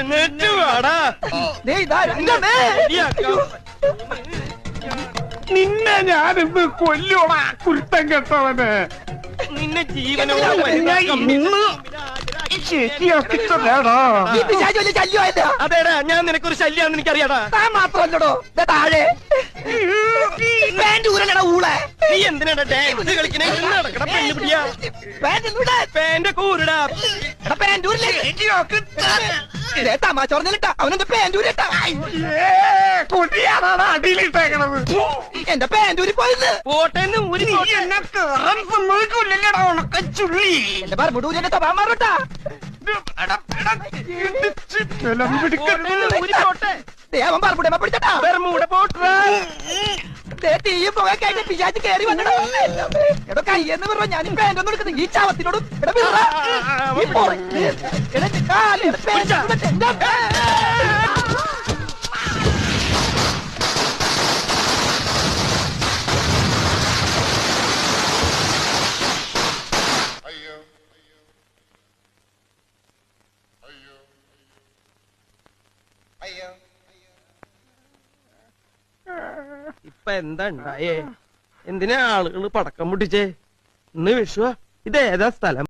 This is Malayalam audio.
എഴുന്നേറ്റ് വാടാ. നിന്നെ ഞാനിന്ന് കൊല്ലോടാ കുരുത്തം കെട്ടവന്. നിന്നെ ജീവനോട് അതേടാ, ഞാൻ നിനക്കൊരു ശല്യാന്ന് എനിക്കറിയാടാ. മാത്രമല്ലടോ താഴെ നീ എന്തിനാടാ ഡാൻസ് കളിക്കണേ? നടക്കട പെണ്ണു പിടിയാ. പാന്റെ കൂരടാ. തമാശ പറഞ്ഞിട്ടാ അവനെന്റെ പാൻറ്റൂരിട്ടാ. കൊടിയാണാണ് അടിയിലിട്ടേക്കണത്. എന്റെ പാൻറ്റൂരി പോയത് പോട്ടെന്ന് ഊരി എന്നെ കേറാൻ സമ്മതിക്കൂല്ലല്ലേടാ ഉണക്കച്ചുള്ളി. എന്റെ പറമ്പൂരിന്റെ സ്വഭാവം മാറട്ടാ. അവൻ പറമ്പൂട പിടിച്ചട്ടാ. തീയും പുക കഴിഞ്ഞ പിശാച് കയറി വന്നടോ. എടോ കയ്യെന്ന് പറഞ്ഞ ഞാൻ പാൻറ്റൊന്നും എടുക്കുന്നത് ഈ ചാവത്തിനോടും. ഇപ്പൊ എന്താ ഉണ്ടായേ? എന്തിനാ ആളുകള് പടക്കം പൊട്ടിച്ചേ? ഇന്ന് വിഷുവാ. ഇതേതാ സ്ഥലം?